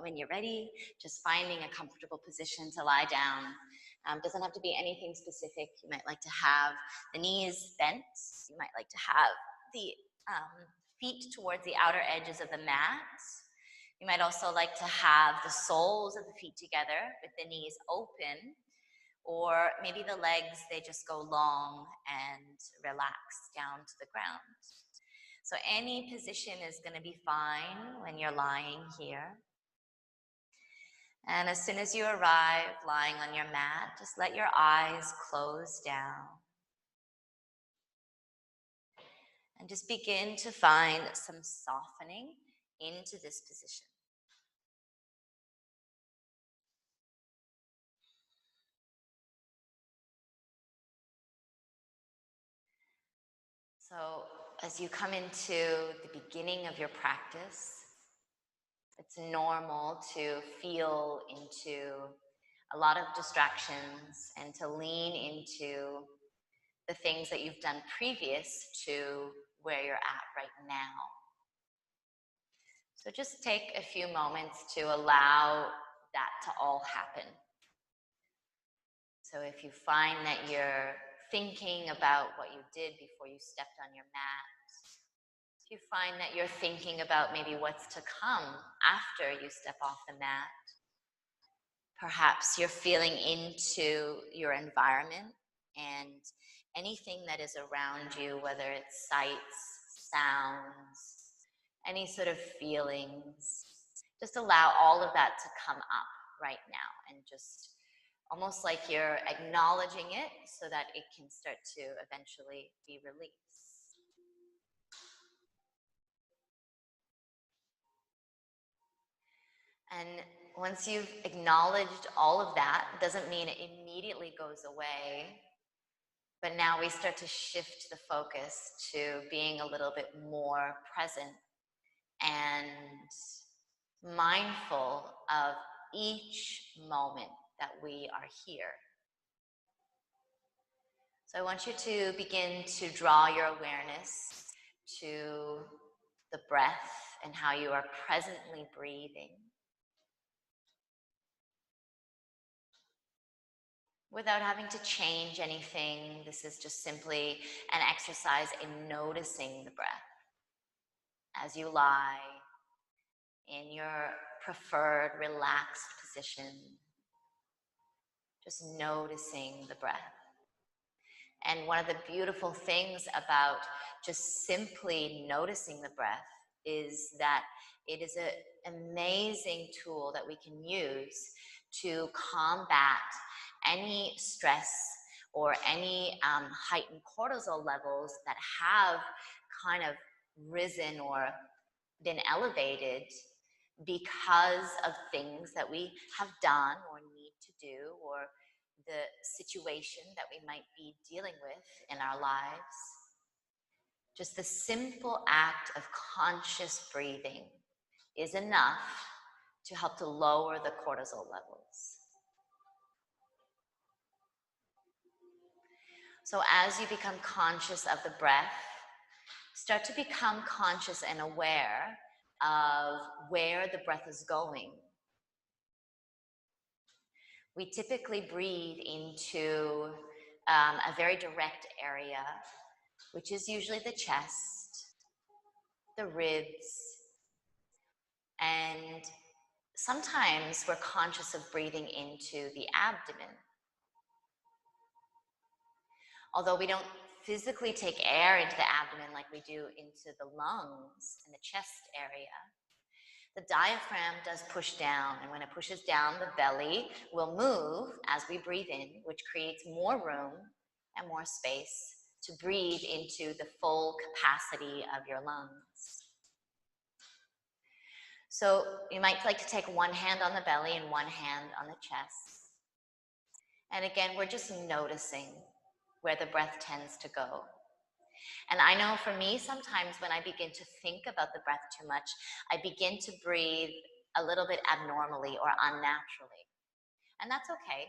when you're ready, just finding a comfortable position to lie down. Doesn't have to be anything specific. You might like to have the knees bent. You might like to have the feet towards the outer edges of the mat. You might also like to have the soles of the feet together with the knees open, or maybe the legs, they just go long and relax down to the ground. So any position is going to be fine when you're lying here. And as soon as you arrive lying on your mat, just let your eyes close down. And just begin to find some softening into this position. So as you come into the beginning of your practice, it's normal to feel into a lot of distractions and to lean into the things that you've done previous to where you're at right now. So just take a few moments to allow that to all happen. So if you find that you're thinking about what you did before you stepped on your mat, if you find that you're thinking about maybe what's to come after you step off the mat, perhaps you're feeling into your environment and anything that is around you, whether it's sights, sounds, any sort of feelings, just allow all of that to come up right now and just almost like you're acknowledging it so that it can start to eventually be released. And once you've acknowledged all of that, it doesn't mean it immediately goes away, but now we start to shift the focus to being a little bit more present and mindful of each moment that we are here. So I want you to begin to draw your awareness to the breath and how you are presently breathing, without having to change anything. This is just simply an exercise in noticing the breath as you lie in your preferred relaxed position, just noticing the breath. And one of the beautiful things about just simply noticing the breath is that it is an amazing tool that we can use to combat any stress or any heightened cortisol levels that have kind of risen or been elevated because of things that we have done or need to do, or the situation that we might be dealing with in our lives. Just the simple act of conscious breathing is enough to help to lower the cortisol levels. So as you become conscious of the breath, start to become conscious and aware of where the breath is going. We typically breathe into a very direct area, which is usually the chest, the ribs, and sometimes we're conscious of breathing into the abdomen. Although we don't physically take air into the abdomen like we do into the lungs and the chest area, the diaphragm does push down, and when it pushes down, the belly will move as we breathe in, which creates more room and more space to breathe into the full capacity of your lungs. So you might like to take one hand on the belly and one hand on the chest. And again, we're just noticing where the breath tends to go. And I know for me, sometimes when I begin to think about the breath too much, I begin to breathe a little bit abnormally or unnaturally. And that's okay,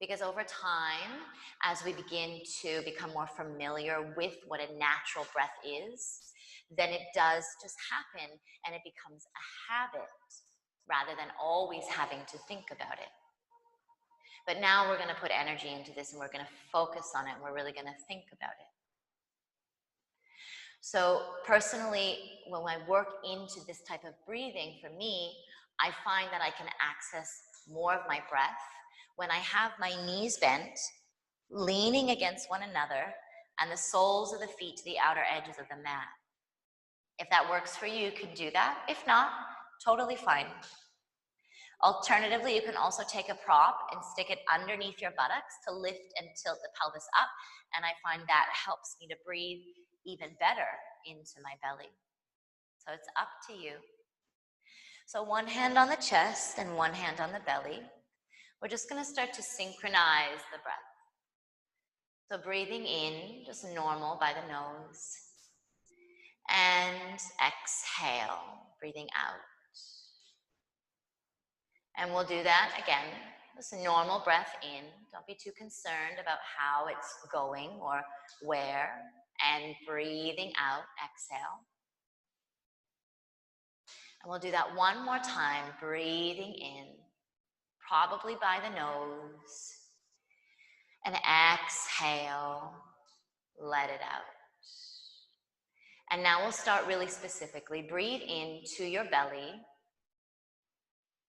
because over time, as we begin to become more familiar with what a natural breath is, then it does just happen and it becomes a habit rather than always having to think about it. But now we're going to put energy into this and we're going to focus on it and we're really going to think about it. So personally, when I work into this type of breathing, for me, I find that I can access more of my breath when I have my knees bent, leaning against one another, and the soles of the feet to the outer edges of the mat. If that works for you, you can do that. If not, totally fine. Alternatively, you can also take a prop and stick it underneath your buttocks to lift and tilt the pelvis up, and I find that helps me to breathe even better into my belly. So it's up to you. So one hand on the chest and one hand on the belly. We're just going to start to synchronize the breath. So breathing in, just normal by the nose. And exhale, breathing out. And we'll do that again. Just a normal breath in. Don't be too concerned about how it's going or where. And breathing out, exhale. And we'll do that one more time, breathing in, probably by the nose. And exhale, let it out. And now we'll start really specifically. Breathe into your belly.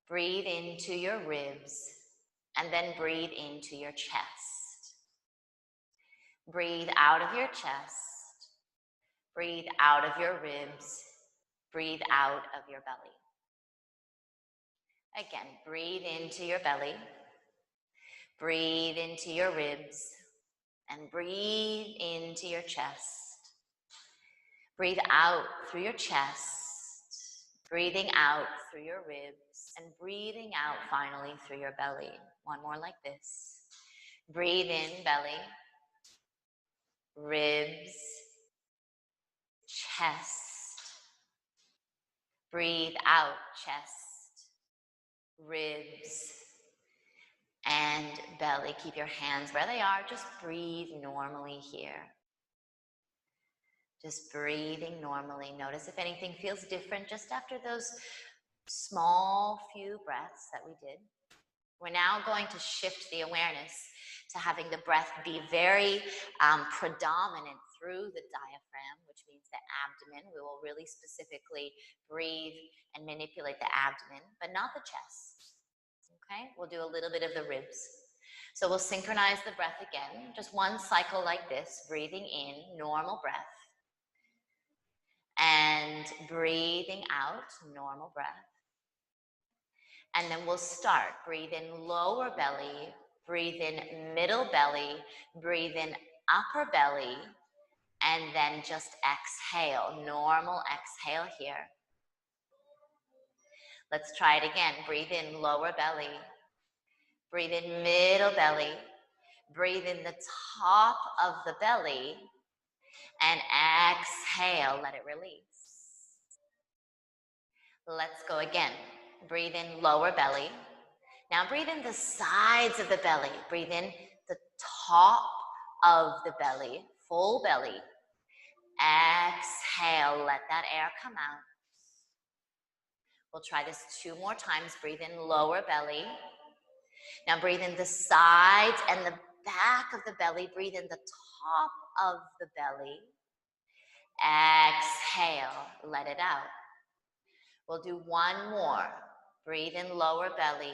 Breathe into your ribs. And then breathe into your chest. Breathe out of your chest. Breathe out of your ribs. Breathe out of your belly. Again, breathe into your belly. Breathe into your ribs. And breathe into your chest. Breathe out through your chest. Breathing out through your ribs. And breathing out finally through your belly. One more like this. Breathe in, belly. Ribs. Chest. Breathe out, chest, ribs, and belly. Keep your hands where they are. Just breathe normally here. Just breathing normally. Notice if anything feels different just after those small few breaths that we did. We're now going to shift the awareness to having the breath be very predominant through the diaphragm, which means the abdomen. We will really specifically breathe and manipulate the abdomen, but not the chest. Okay, we'll do a little bit of the ribs. So we'll synchronize the breath again, just one cycle like this, breathing in, normal breath, and breathing out, normal breath. And then we'll start. Breathe in lower belly, breathe in middle belly, breathe in upper belly, and then just exhale, normal exhale here. Let's try it again. Breathe in lower belly, breathe in middle belly, breathe in the top of the belly, and exhale, let it release. Let's go again. Breathe in lower belly. Now breathe in the sides of the belly. Breathe in the top of the belly, full belly. Exhale, let that air come out. We'll try this 2 more times. Breathe in lower belly. Now breathe in the sides and the back of the belly. Breathe in the top of the belly. Exhale, let it out. We'll do 1 more. Breathe in lower belly,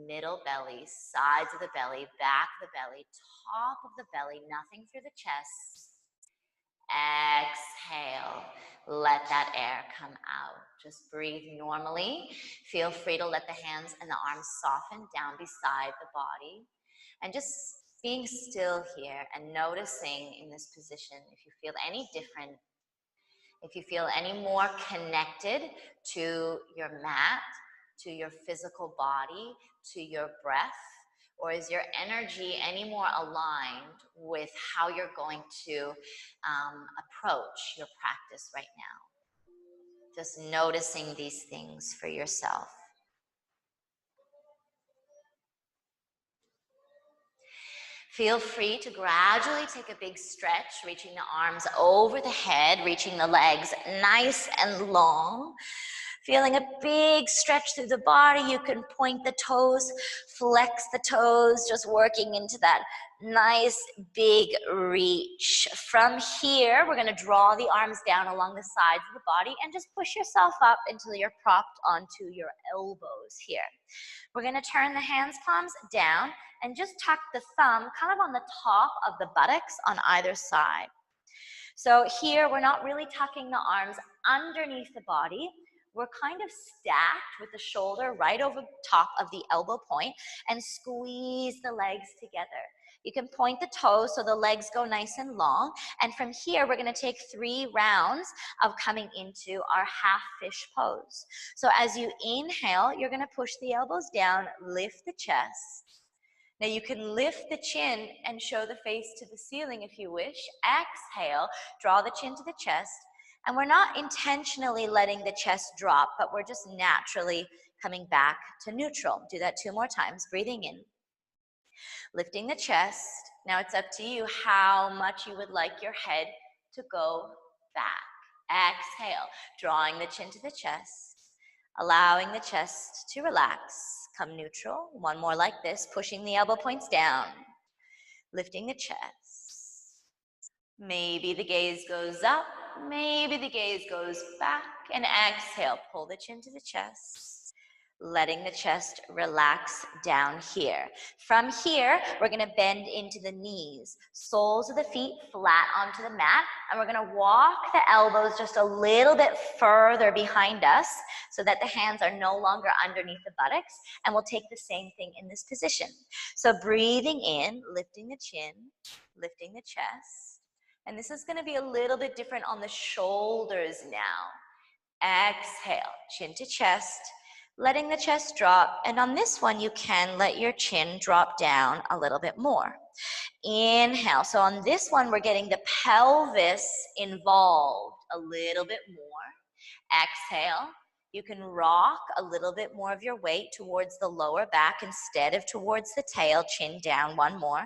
middle belly, sides of the belly, back of the belly, top of the belly, nothing through the chest. Exhale, let that air come out. Just breathe normally. Feel free to let the hands and the arms soften down beside the body. And just being still here and noticing in this position if you feel any different, if you feel any more connected to your mat, to your physical body, to your breath, or is your energy any more aligned with how you're going to approach your practice right now? Just noticing these things for yourself. Feel free to gradually take a big stretch, reaching the arms over the head, reaching the legs nice and long. Feeling a big stretch through the body. You can point the toes, flex the toes, just working into that nice big reach. From here, we're going to draw the arms down along the sides of the body and just push yourself up until you're propped onto your elbows here. We're going to turn the hands palms down and just tuck the thumb kind of on the top of the buttocks on either side. So here, we're not really tucking the arms underneath the body. We're kind of stacked with the shoulder right over top of the elbow point and squeeze the legs together. You can point the toes so the legs go nice and long. And from here, we're going to take 3 rounds of coming into our half fish pose. So as you inhale, you're going to push the elbows down, lift the chest. Now you can lift the chin and show the face to the ceiling if you wish. Exhale, draw the chin to the chest. And we're not intentionally letting the chest drop, but we're just naturally coming back to neutral. Do that 2 more times, breathing in. Lifting the chest. Now it's up to you how much you would like your head to go back. Exhale, drawing the chin to the chest. Allowing the chest to relax. Come neutral. 1 more like this, pushing the elbow points down. Lifting the chest. Maybe the gaze goes up. Maybe the gaze goes back. And exhale, pull the chin to the chest. Letting the chest relax down here. From here, we're going to bend into the knees. Soles of the feet flat onto the mat. And we're going to walk the elbows just a little bit further behind us so that the hands are no longer underneath the buttocks. And we'll take the same thing in this position. So breathing in, lifting the chin, lifting the chest. And this is going to be a little bit different on the shoulders now. Exhale, chin to chest. Letting the chest drop, and on this one, you can let your chin drop down a little bit more. Inhale, so on this one, we're getting the pelvis involved a little bit more. Exhale, you can rock a little bit more of your weight towards the lower back instead of towards the tail, chin down, 1 more.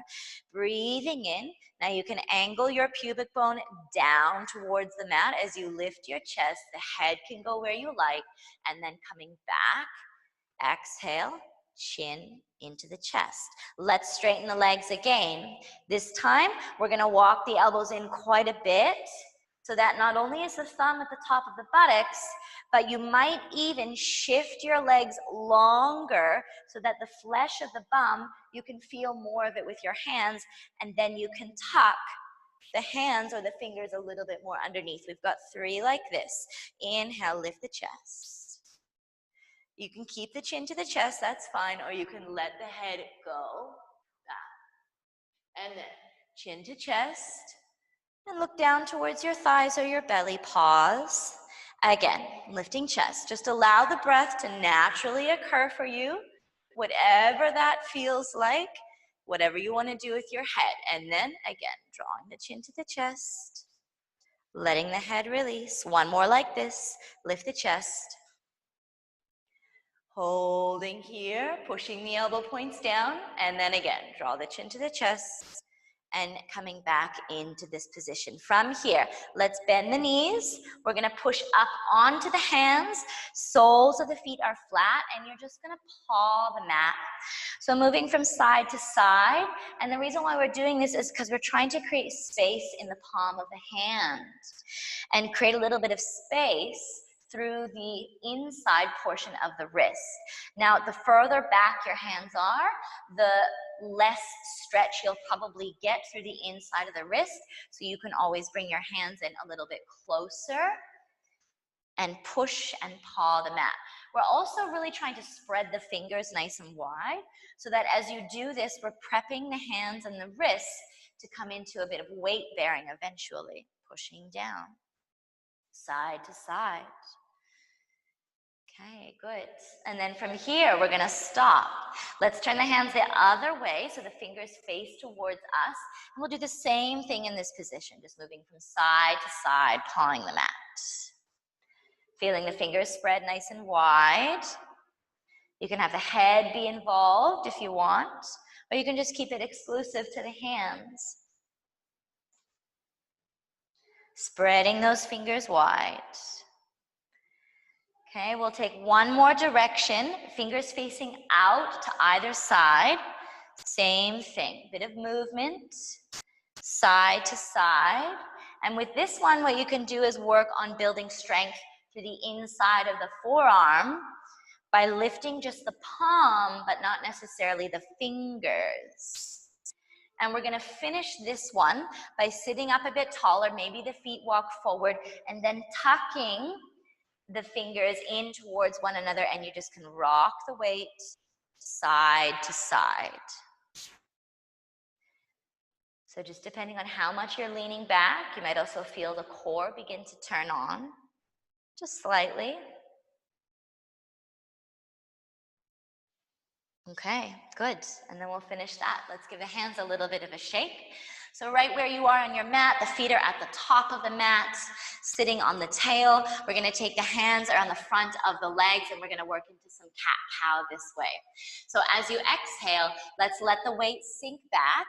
Breathing in. Now you can angle your pubic bone down towards the mat as you lift your chest. The head can go where you like. And then coming back, exhale, chin into the chest. Let's straighten the legs again. This time, we're going to walk the elbows in quite a bit so that not only is the thumb at the top of the buttocks, but you might even shift your legs longer so that the flesh of the bum, you can feel more of it with your hands, and then you can tuck the hands or the fingers a little bit more underneath. We've got 3 like this. Inhale, lift the chest. You can keep the chin to the chest, that's fine, or you can let the head go back. And then chin to chest. And look down towards your thighs or your belly. Pause. Again, lifting chest. Just allow the breath to naturally occur for you, whatever that feels like, whatever you want to do with your head. And then, again, drawing the chin to the chest, letting the head release. 1 more like this. Lift the chest. Holding here, pushing the elbow points down, and then again, draw the chin to the chest. And coming back into this position. From here, let's bend the knees. We're going to push up onto the hands. Soles of the feet are flat, and you're just going to paw the mat. So moving from side to side. And the reason why we're doing this is because we're trying to create space in the palm of the hand and create a little bit of space through the inside portion of the wrist. Now, the further back your hands are, the less stretch you'll probably get through the inside of the wrist. So you can always bring your hands in a little bit closer and push and paw the mat. We're also really trying to spread the fingers nice and wide so that as you do this, we're prepping the hands and the wrists to come into a bit of weight bearing eventually. Pushing down, side to side. Okay, good. And then from here, we're going to stop. Let's turn the hands the other way so the fingers face towards us. And we'll do the same thing in this position, just moving from side to side, pawing the mat. Feeling the fingers spread nice and wide. You can have the head be involved if you want, or you can just keep it exclusive to the hands. Spreading those fingers wide. Okay, we'll take one more direction, fingers facing out to either side. Same thing, bit of movement, side to side. And with this one, what you can do is work on building strength through the inside of the forearm by lifting just the palm, but not necessarily the fingers. And we're gonna finish this one by sitting up a bit taller, maybe the feet walk forward, and then tucking the fingers in towards one another, and you just can rock the weight side to side. So just depending on how much you're leaning back, you might also feel the core begin to turn on, just slightly. Okay, good. And then we'll finish that. Let's give the hands a little bit of a shake. So right where you are on your mat, the feet are at the top of the mat, sitting on the tail. We're gonna take the hands around the front of the legs, and we're gonna work into some cat-cow this way. So as you exhale, let's let the weight sink back.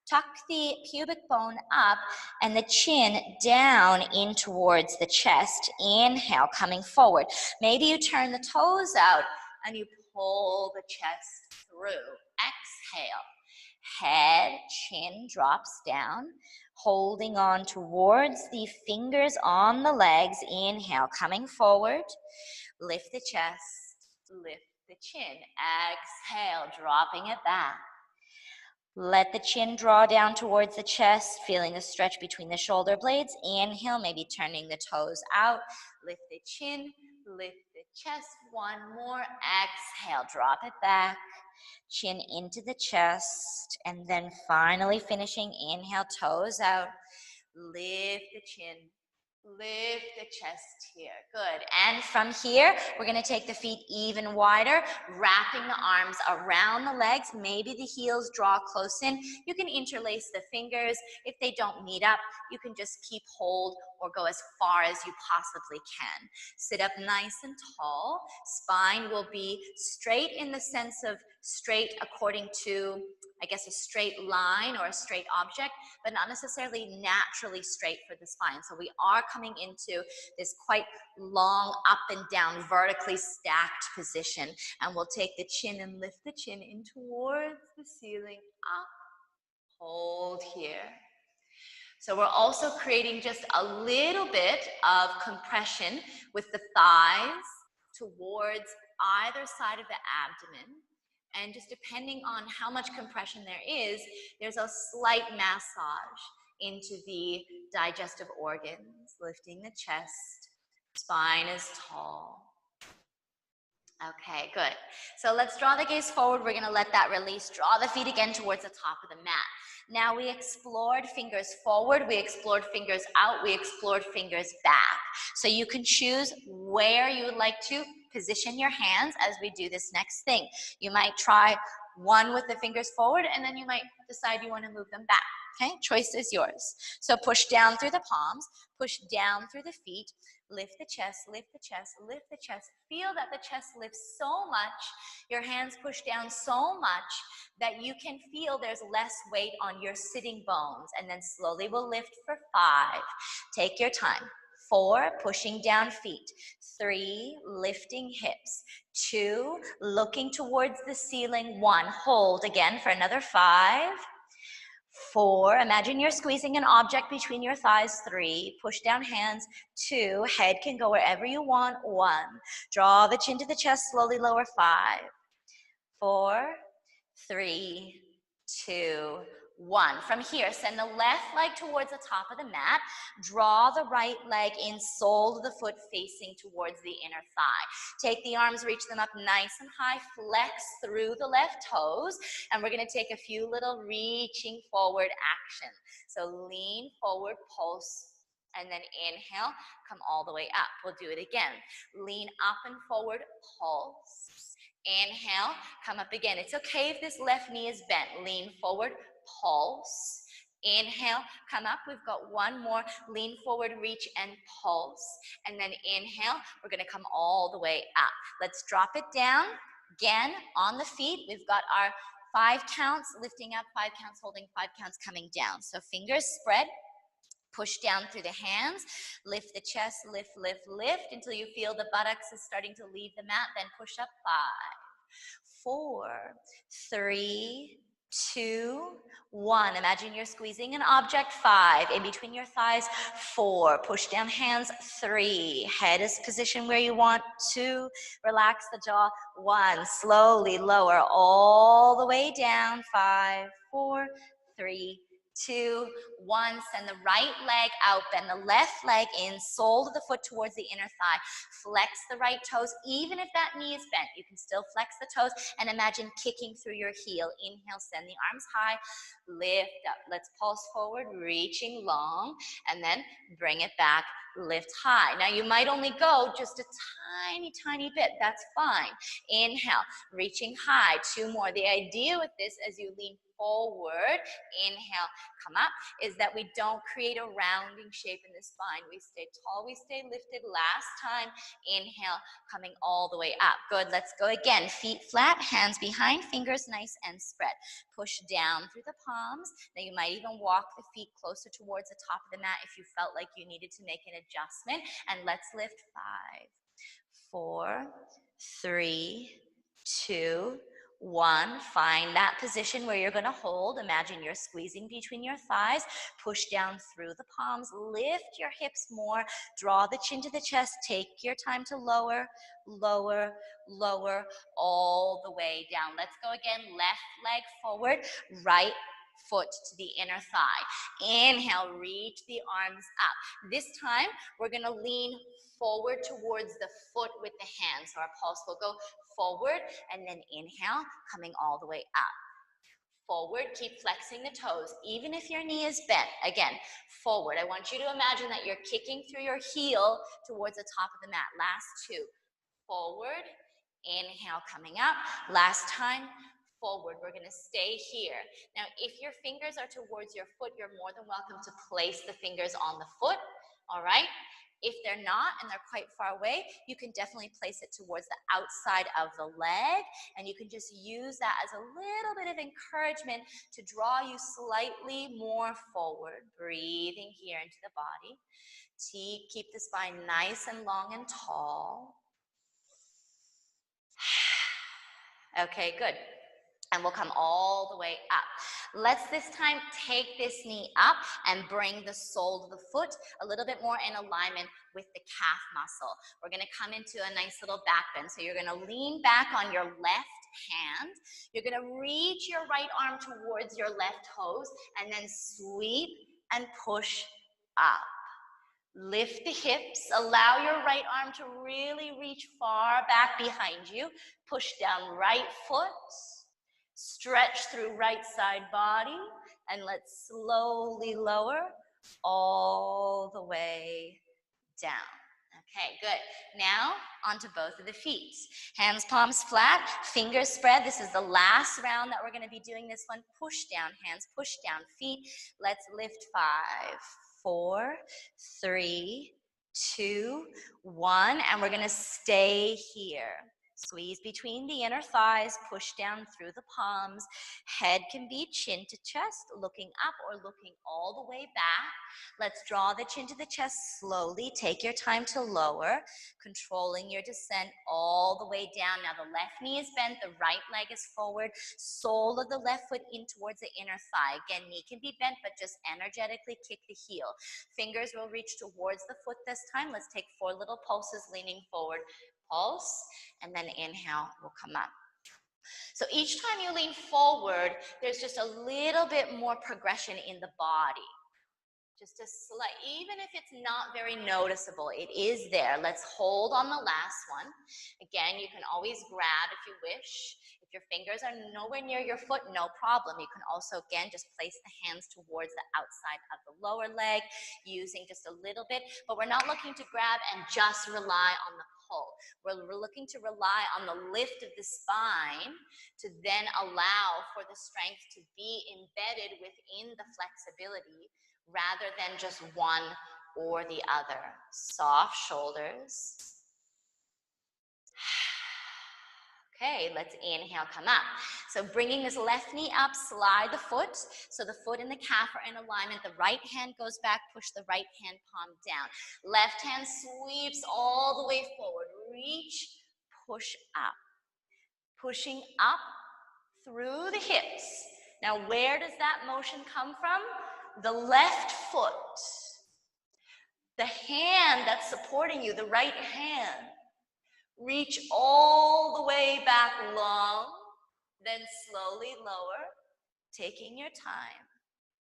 Tuck the pubic bone up and the chin down in towards the chest. Inhale, coming forward. Maybe you turn the toes out and you pull the chest through. Exhale. Head, chin drops down, holding on towards the fingers on the legs. Inhale, coming forward. Lift the chest, lift the chin. Exhale, dropping it back. Let the chin draw down towards the chest, feeling the stretch between the shoulder blades. Inhale, maybe turning the toes out. Lift the chin, lift the chest. One more. Exhale, drop it back. Chin into the chest. And then finally finishing. Inhale, toes out. Lift the chin. Lift the chest here. Good. And from here, we're going to take the feet even wider, wrapping the arms around the legs. Maybe the heels draw close in. You can interlace the fingers. If they don't meet up, you can just keep hold or go as far as you possibly can. Sit up nice and tall. Spine will be straight in the sense of straight according to, I guess, a straight line or a straight object, but not necessarily naturally straight for the spine. So we are coming into this quite long up and down, vertically stacked position. And we'll take the chin and lift the chin in towards the ceiling, up, hold here. So we're also creating just a little bit of compression with the thighs towards either side of the abdomen. And just depending on how much compression there is, there's a slight massage into the digestive organs, lifting the chest, spine is tall. Okay, good. So let's draw the gaze forward. We're gonna let that release. Draw the feet again towards the top of the mat. Now we explored fingers forward, we explored fingers out, we explored fingers back. So you can choose where you would like to position your hands as we do this next thing. You might try one with the fingers forward, and then you might decide you want to move them back. Okay, choice is yours. So push down through the palms, push down through the feet, lift the chest, lift the chest, lift the chest. Feel that the chest lifts so much, your hands push down so much that you can feel there's less weight on your sitting bones. And then slowly we'll lift for 5. Take your time. 4, pushing down feet. 3, lifting hips. 2, looking towards the ceiling. 1, hold again for another 5. 4, imagine you're squeezing an object between your thighs. 3, push down hands. 2, head can go wherever you want. 1, draw the chin to the chest, slowly lower. 5, 4, 3, 2, 1. From here, send the left leg towards the top of the mat. Draw the right leg in, sole of the foot facing towards the inner thigh. Take the arms, reach them up nice and high, flex through the left toes, and we're going to take a few little reaching forward action. So lean forward, pulse, and then inhale, come all the way up. We'll do it again. Lean up and forward, pulse. Inhale, come up again. It's okay if this left knee is bent. Lean forward, pulse. Inhale, come up. We've got one more. Lean forward, reach, and pulse. And then inhale, we're going to come all the way up. Let's drop it down. Again, on the feet, we've got our 5 counts, lifting up, 5 counts, holding, 5 counts, coming down. So fingers spread. Push down through the hands, lift the chest, lift, lift, lift until you feel the buttocks is starting to leave the mat. Then push up 5, 4, 3, 2, 1. Imagine you're squeezing an object. 5, in between your thighs. 4, push down hands. 3, head is positioned where you want. 2, relax the jaw. 1, slowly lower all the way down. 5, 4, 3, 2, 1. Send the right leg out, bend the left leg in, sole of the foot towards the inner thigh. Flex the right toes, even if that knee is bent. You can still flex the toes and imagine kicking through your heel. Inhale, send the arms high, lift up. Let's pulse forward, reaching long, and then bring it back, lift high. Now you might only go just a tiny, tiny bit. That's fine. Inhale, reaching high. 2 more. The idea with this, as you lean forward, inhale, come up, is that we don't create a rounding shape in the spine. We stay tall, we stay lifted. Last time, inhale, coming all the way up. Good, let's go again. Feet flat, hands behind, fingers nice and spread. Push down through the palms. Now you might even walk the feet closer towards the top of the mat if you felt like you needed to make an adjustment. And let's lift 5, 4, 3, 2, 1. Find that position where you're going to hold. Imagine you're squeezing between your thighs. Push down through the palms. Lift your hips more. Draw the chin to the chest. Take your time to lower, lower, lower, all the way down. Let's go again. Left leg forward, right foot to the inner thigh. Inhale, reach the arms up. This time, we're going to lean forward towards the foot with the hands. So our pulse will go forward, and then inhale, coming all the way up. Forward, keep flexing the toes, even if your knee is bent. Again, forward. I want you to imagine that you're kicking through your heel towards the top of the mat. Last 2. Forward, inhale, coming up. Last time, forward. We're going to stay here. Now, if your fingers are towards your foot, you're more than welcome to place the fingers on the foot, all right? If they're not and they're quite far away, you can definitely place it towards the outside of the leg, and you can just use that as a little bit of encouragement to draw you slightly more forward. Breathing here into the body. Keep the spine nice and long and tall. Okay, good. And we'll come all the way up. Let's this time take this knee up and bring the sole of the foot a little bit more in alignment with the calf muscle. We're going to come into a nice little back bend. So you're going to lean back on your left hand. You're going to reach your right arm towards your left toes and then sweep and push up. Lift the hips, allow your right arm to really reach far back behind you. Push down right foot, stretch through right side body, and let's slowly lower all the way down. Okay, good. Now, onto both of the feet. Hands, palms flat, fingers spread. This is the last round that we're going to be doing this one. Push down, hands, push down, feet. Let's lift 5, 4, 3, 2, 1, and we're going to stay here. Squeeze between the inner thighs, push down through the palms. Head can be chin to chest, looking up or looking all the way back. Let's draw the chin to the chest slowly. Take your time to lower, controlling your descent all the way down. Now the left knee is bent, the right leg is forward, sole of the left foot in towards the inner thigh. Again, knee can be bent, but just energetically kick the heel. Fingers will reach towards the foot this time. Let's take 4 little pulses, leaning forward. Pulse, and then inhale, we'll come up. So each time you lean forward, there's just a little bit more progression in the body. Just a slight, even if it's not very noticeable, it is there. Let's hold on the last one. Again, you can always grab if you wish. If your fingers are nowhere near your foot, no problem. You can also, again, just place the hands towards the outside of the lower leg, using just a little bit. But we're not looking to grab and just rely on the pull. We're looking to rely on the lift of the spine to then allow for the strength to be embedded within the flexibility, rather than just one or the other. Soft shoulders. Okay, let's inhale, come up. So bringing this left knee up, slide the foot. So the foot and the calf are in alignment. The right hand goes back, push the right hand palm down. Left hand sweeps all the way forward. Reach, push up. Pushing up through the hips. Now, where does that motion come from? The left foot. The hand that's supporting you, the right hand. Reach all the way back long, then slowly lower, taking your time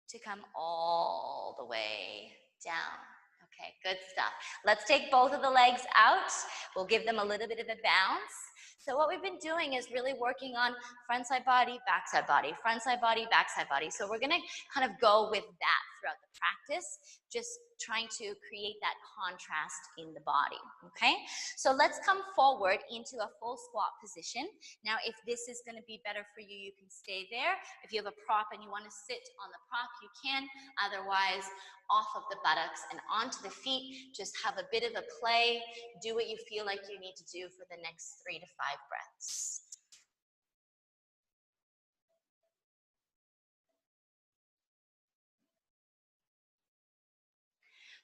to come all the way down. Okay, good stuff. Let's take both of the legs out. We'll give them a little bit of a bounce. So what we've been doing is really working on front side body, back side body, front side body, back side body. So we're gonna kind of go with that throughout the practice, just trying to create that contrast in the body, okay? So let's come forward into a full squat position. Now, if this is gonna be better for you, you can stay there. If you have a prop and you wanna sit on the prop, you can. Otherwise, off of the buttocks and onto the feet, just have a bit of a play. Do what you feel like you need to do for the next 3 to 5 breaths.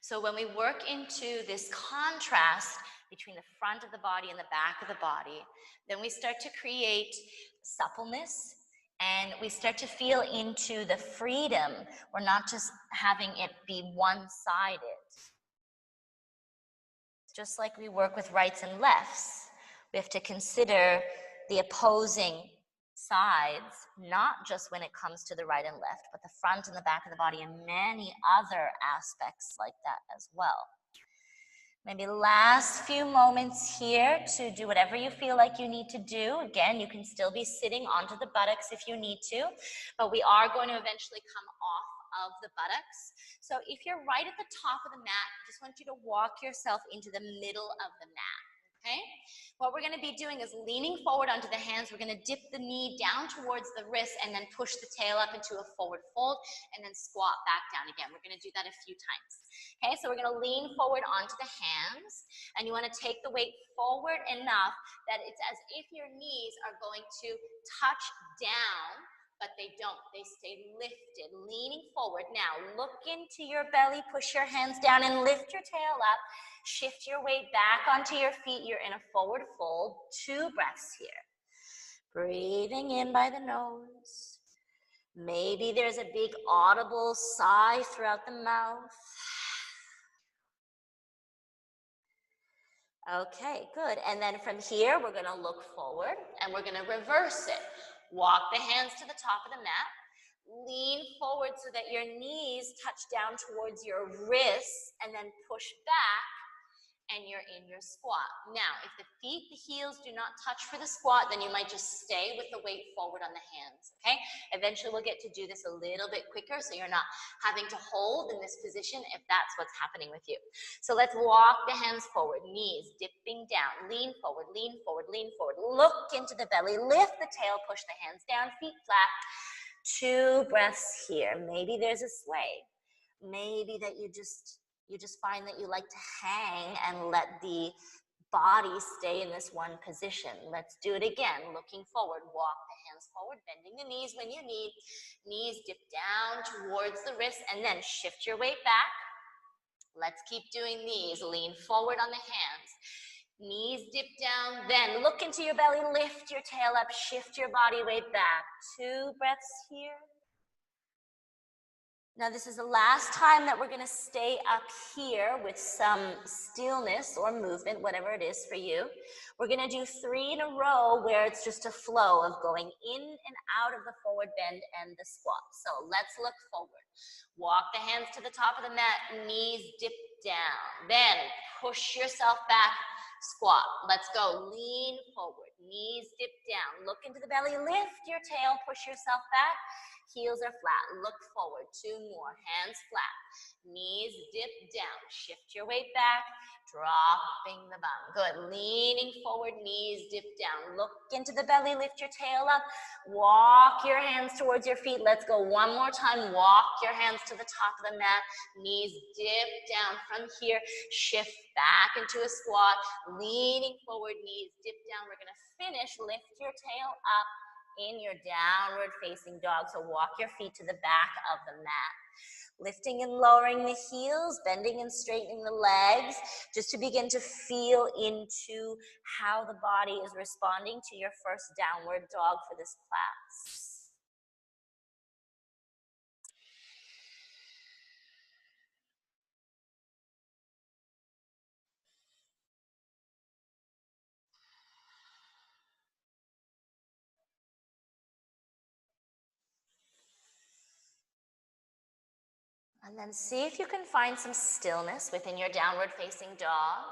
So when we work into this contrast between the front of the body and the back of the body, then we start to create suppleness and we start to feel into the freedom. We're not just having it be one-sided. Just like we work with rights and lefts, we have to consider the opposing sides, not just when it comes to the right and left, but the front and the back of the body and many other aspects like that as well. Maybe last few moments here to do whatever you feel like you need to do. Again, you can still be sitting onto the buttocks if you need to, but we are going to eventually come off of the buttocks. So if you're right at the top of the mat, I just want you to walk yourself into the middle of the mat. Okay? What we're going to be doing is leaning forward onto the hands. We're going to dip the knee down towards the wrist and then push the tail up into a forward fold and then squat back down again. We're going to do that a few times. Okay, so we're going to lean forward onto the hands and you want to take the weight forward enough that it's as if your knees are going to touch down, but they don't. They stay lifted, leaning forward. Now, look into your belly, push your hands down and lift your tail up. Shift your weight back onto your feet. You're in a forward fold. 2 breaths here. Breathing in by the nose. Maybe there's a big audible sigh throughout the mouth. Okay, good. And then from here, we're going to look forward and we're going to reverse it. Walk the hands to the top of the mat. Lean forward so that your knees touch down towards your wrists and then push back and you're in your squat. Now, if the feet, the heels do not touch for the squat, then you might just stay with the weight forward on the hands, okay? Eventually, we'll get to do this a little bit quicker so you're not having to hold in this position if that's what's happening with you. So let's walk the hands forward, knees dipping down, lean forward, lean forward, lean forward. Look into the belly, lift the tail, push the hands down, feet flat. 2 breaths here. Maybe there's a sway. Maybe that you just find that you like to hang and let the body stay in this one position. Let's do it again. Looking forward, walk the hands forward, bending the knees when you need. Knees dip down towards the wrist and then shift your weight back. Let's keep doing these. Lean forward on the hands. Knees dip down, then look into your belly, lift your tail up, shift your body weight back. 2 breaths here. Now this is the last time that we're going to stay up here with some stillness or movement, whatever it is for you. We're going to do 3 in a row where it's just a flow of going in and out of the forward bend and the squat. So let's look forward. Walk the hands to the top of the mat, knees dip down. Then push yourself back, squat. Let's go. Lean forward, knees dip down. Look into the belly, lift your tail, push yourself back. Heels are flat. Look forward. 2 more. Hands flat. Knees dip down. Shift your weight back. Dropping the bum. Good. Leaning forward. Knees dip down. Look into the belly. Lift your tail up. Walk your hands towards your feet. Let's go one more time. Walk your hands to the top of the mat. Knees dip down. From here, shift back into a squat. Leaning forward. Knees dip down. We're going to finish. Lift your tail up in your downward facing dog. So walk your feet to the back of the mat. Lifting and lowering the heels, bending and straightening the legs, just to begin to feel into how the body is responding to your first downward dog for this class. And then see if you can find some stillness within your downward facing dog.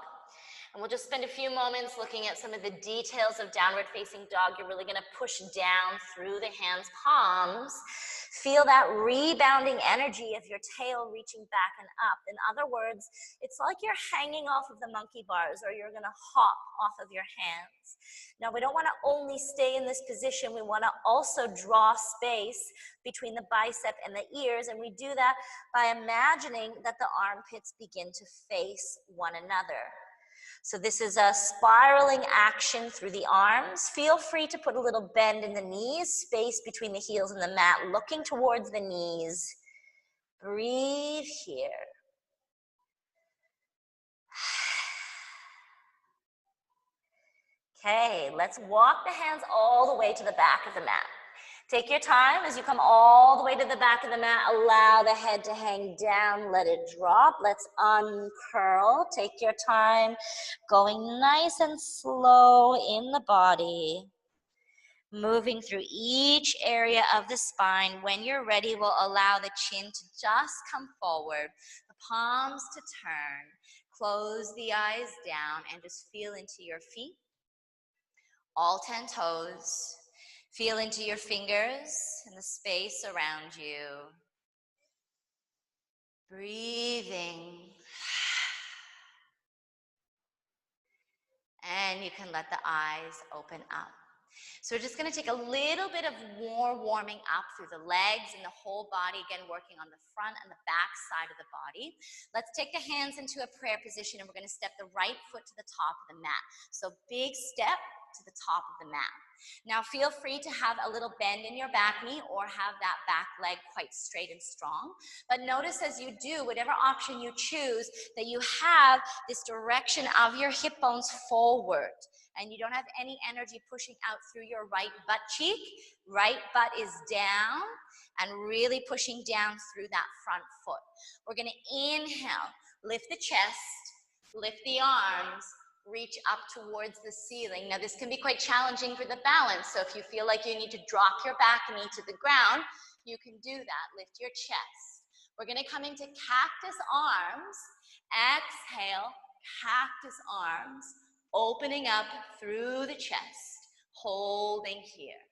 And we'll just spend a few moments looking at some of the details of downward facing dog. You're really going to push down through the hands, palms. Feel that rebounding energy of your tail reaching back and up. In other words, it's like you're hanging off of the monkey bars, or you're going to hop off of your hands. Now, we don't want to only stay in this position. We want to also draw space between the bicep and the ears, and we do that by imagining that the armpits begin to face one another. So this is a spiraling action through the arms. Feel free to put a little bend in the knees, space between the heels and the mat, looking towards the knees. Breathe here. Okay, let's walk the hands all the way to the back of the mat. Take your time as you come all the way to the back of the mat. Allow the head to hang down. Let it drop. Let's uncurl. Take your time. Going nice and slow in the body. Moving through each area of the spine. When you're ready, we'll allow the chin to just come forward. The palms to turn. Close the eyes down and just feel into your feet. All 10 toes. Feel into your fingers and the space around you. Breathing. And you can let the eyes open up. So we're just going to take a little bit of more warming up through the legs and the whole body, again working on the front and the back side of the body. Let's take the hands into a prayer position, and we're going to step the right foot to the top of the mat. So big step to the top of the mat. Now feel free to have a little bend in your back knee or have that back leg quite straight and strong. But notice as you do, whatever option you choose, that you have this direction of your hip bones forward. And you don't have any energy pushing out through your right butt cheek. Right butt is down and really pushing down through that front foot. We're going to inhale, lift the chest, lift the arms, reach up towards the ceiling. Now this can be quite challenging for the balance, so if you feel like you need to drop your back knee to the ground, you can do that. Lift your chest. We're going to come into cactus arms. Exhale, cactus arms, opening up through the chest, holding here.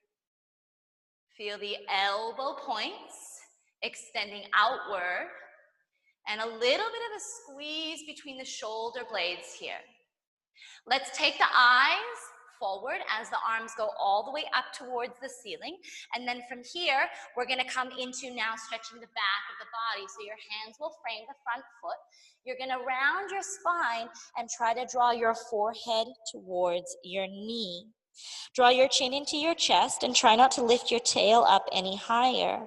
Feel the elbow points extending outward, and a little bit of a squeeze between the shoulder blades here. Let's take the eyes forward as the arms go all the way up towards the ceiling. And then from here, we're going to come into now stretching the back of the body. So your hands will frame the front foot. You're going to round your spine and try to draw your forehead towards your knee. Draw your chin into your chest and try not to lift your tail up any higher.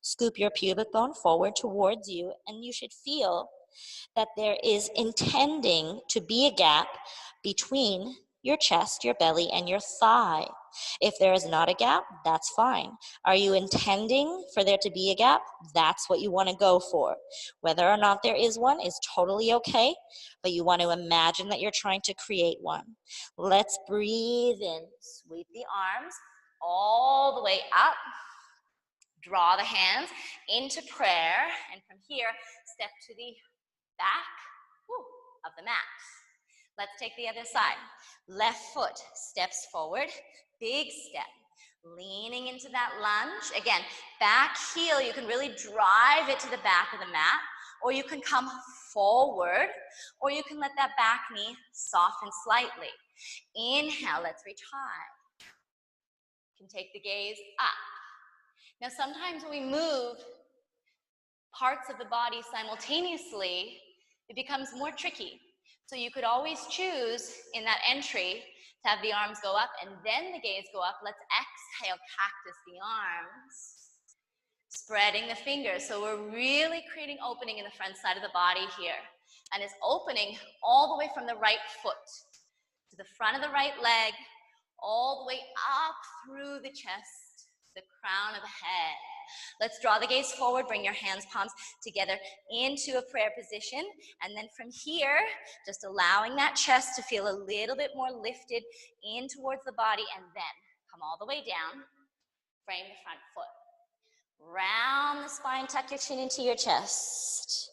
Scoop your pubic bone forward towards you, and you should feel that there is intending to be a gap between your chest, your belly, and your thigh. If there is not a gap, that's fine. Are you intending for there to be a gap? That's what you want to go for. Whether or not there is one is totally okay, but you want to imagine that you're trying to create one. Let's breathe in. Sweep the arms all the way up. Draw the hands into prayer, and from here, step to the back of the mat. Let's take the other side. Left foot steps forward, big step. Leaning into that lunge. Again, back heel, you can really drive it to the back of the mat, or you can come forward, or you can let that back knee soften slightly. Inhale, let's reach high. You can take the gaze up. Now, sometimes when we move parts of the body simultaneously, it becomes more tricky. So you could always choose in that entry to have the arms go up and then the gaze go up. Let's exhale, cactus the arms, spreading the fingers. So we're really creating opening in the front side of the body here. And it's opening all the way from the right foot to the front of the right leg, all the way up through the chest, the crown of the head. Let's draw the gaze forward, bring your hands, palms together into a prayer position. And then from here, just allowing that chest to feel a little bit more lifted in towards the body, and then come all the way down, frame the front foot. Round the spine, tuck your chin into your chest.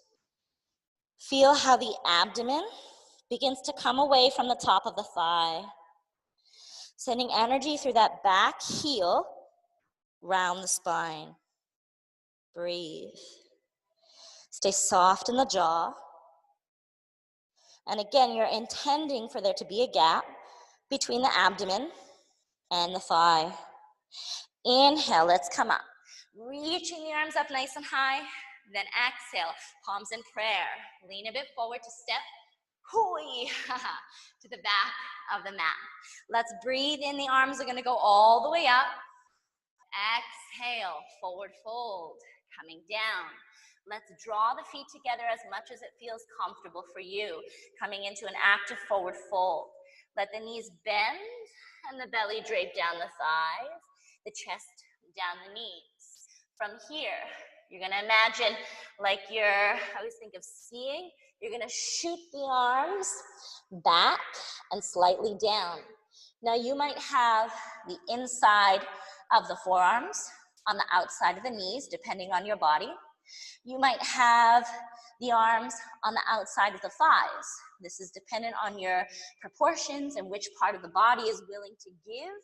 Feel how the abdomen begins to come away from the top of the thigh, sending energy through that back heel, round the spine. Breathe. Stay soft in the jaw. And again, you're intending for there to be a gap between the abdomen and the thigh. Inhale, let's come up. Reaching the arms up nice and high. Then exhale, palms in prayer. Lean a bit forward to step hooey to the back of the mat. Let's breathe in. The arms are going to go all the way up. Exhale, forward fold, coming down. Let's draw the feet together as much as it feels comfortable for you, coming into an active forward fold. Let the knees bend and the belly drape down the thighs, the chest down the knees. From here, you're going to imagine like I always think of skiing, you're going to shoot the arms back and slightly down. Now you might have the inside of the forearms on the outside of the knees, depending on your body. You might have the arms on the outside of the thighs. This is dependent on your proportions and which part of the body is willing to give,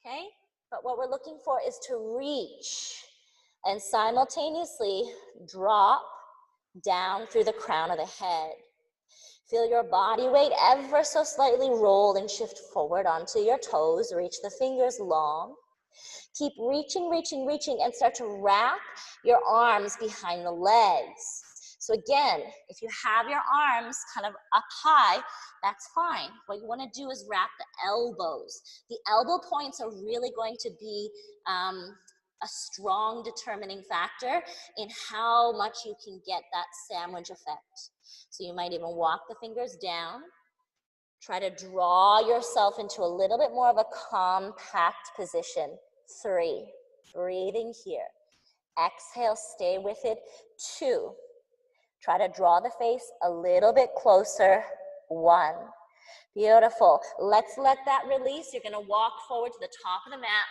okay? But what we're looking for is to reach and simultaneously drop down through the crown of the head. Feel your body weight ever so slightly roll and shift forward onto your toes. Reach the fingers long. Keep reaching, reaching, reaching, and start to wrap your arms behind the legs. So again, if you have your arms kind of up high, that's fine. What you want to do is wrap the elbows. The elbow points are really going to be a strong determining factor in how much you can get that sandwich effect. So you might even walk the fingers down. Try to draw yourself into a little bit more of a compact position. 3, breathing here. Exhale, stay with it. 2, try to draw the face a little bit closer. 1, beautiful. Let's let that release. You're gonna walk forward to the top of the mat.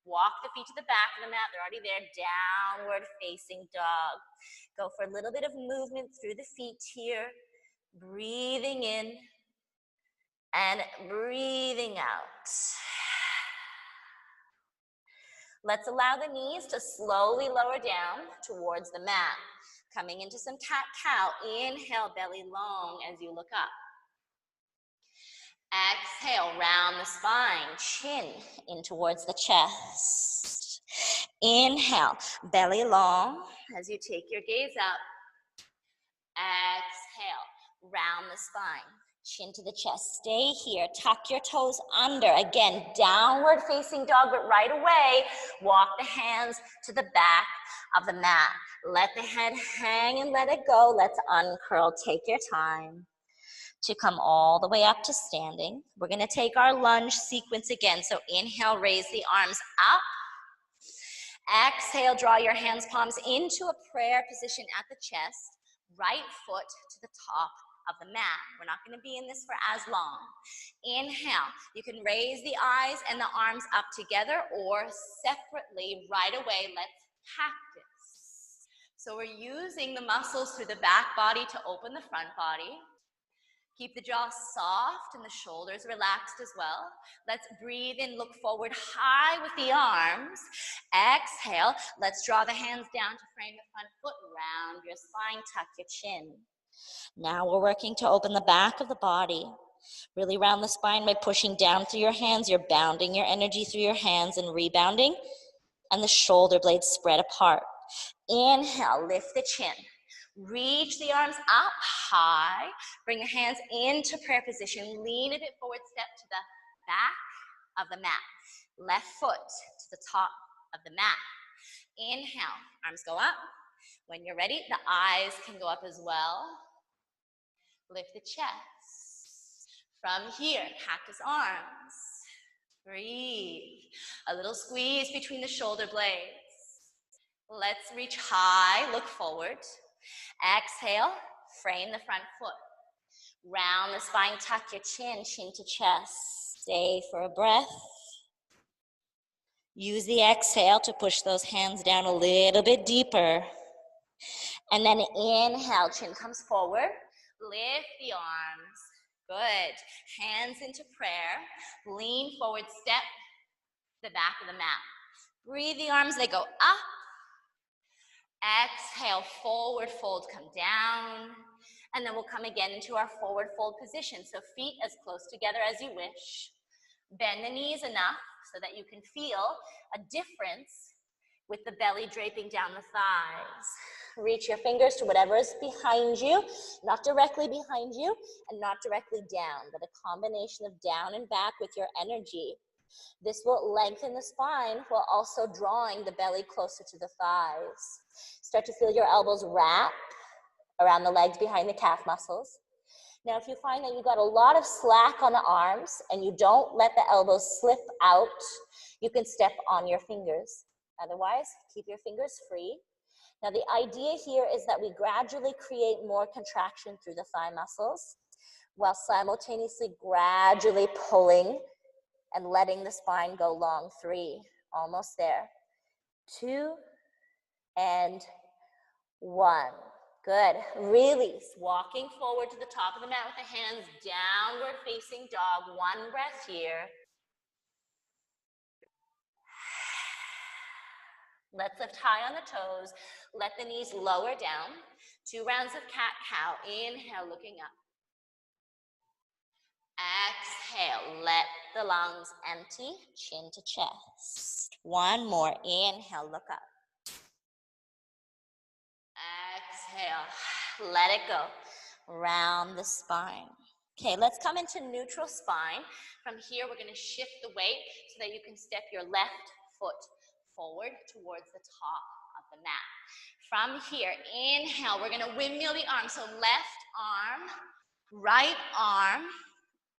Walk the feet to the back of the mat. They're already there. Downward facing dog. Go for a little bit of movement through the feet here. Breathing in and breathing out. Let's allow the knees to slowly lower down towards the mat. Coming into some cat-cow. Inhale, belly long as you look up. Exhale, round the spine, chin in towards the chest. Inhale, belly long as you take your gaze up. Exhale, round the spine, chin to the chest. Stay here, tuck your toes under. Again, downward facing dog, but right away, walk the hands to the back of the mat. Let the head hang and let it go. Let's uncurl, take your time to come all the way up to standing. We're gonna take our lunge sequence again. So inhale, raise the arms up. Exhale, draw your hands, palms into a prayer position at the chest. Right foot to the top of the mat. We're not gonna be in this for as long. Inhale, you can raise the eyes and the arms up together or separately right away. Let's cactus. So we're using the muscles through the back body to open the front body. Keep the jaw soft and the shoulders relaxed as well. Let's breathe in, look forward high with the arms. Exhale, let's draw the hands down to frame the front foot, round your spine, tuck your chin. Now we're working to open the back of the body. Really round the spine by pushing down through your hands. You're bounding your energy through your hands and rebounding, and the shoulder blades spread apart. Inhale, lift the chin. Reach the arms up high. Bring the hands into prayer position. Lean a bit forward, step to the back of the mat. Left foot to the top of the mat. Inhale, arms go up. When you're ready, the eyes can go up as well. Lift the chest. From here, cactus arms. Breathe. A little squeeze between the shoulder blades. Let's reach high, look forward. Exhale, frame the front foot. Round the spine, tuck your chin, chin to chest. Stay for a breath. Use the exhale to push those hands down a little bit deeper. And then inhale, chin comes forward. Lift the arms. Good. Hands into prayer. Lean forward, step the back of the mat. Breathe the arms, they go up. Exhale, forward fold, come down. And then we'll come again into our forward fold position. So feet as close together as you wish. Bend the knees enough so that you can feel a difference with the belly draping down the thighs. Reach your fingers to whatever is behind you, not directly behind you and not directly down, but a combination of down and back with your energy. This will lengthen the spine while also drawing the belly closer to the thighs. Start to feel your elbows wrap around the legs behind the calf muscles. Now, if you find that you got a lot of slack on the arms and you don't let the elbows slip out, you can step on your fingers. Otherwise, keep your fingers free. Now, the idea here is that we gradually create more contraction through the thigh muscles while simultaneously gradually pulling and letting the spine go long. 3, almost there. 2, and 1. Good. Release. Walking forward to the top of the mat with the hands downward facing dog. 1 breath here. Let's lift high on the toes. Let the knees lower down. 2 rounds of cat-cow. Inhale, looking up. Exhale, let the lungs empty, chin to chest. 1 more. Inhale, look up. Exhale, let it go. Round the spine. Okay, let's come into neutral spine. From here, we're going to shift the weight so that you can step your left foot forward towards the top of the mat. From here, inhale, we're going to windmill the arm. So left arm, right arm,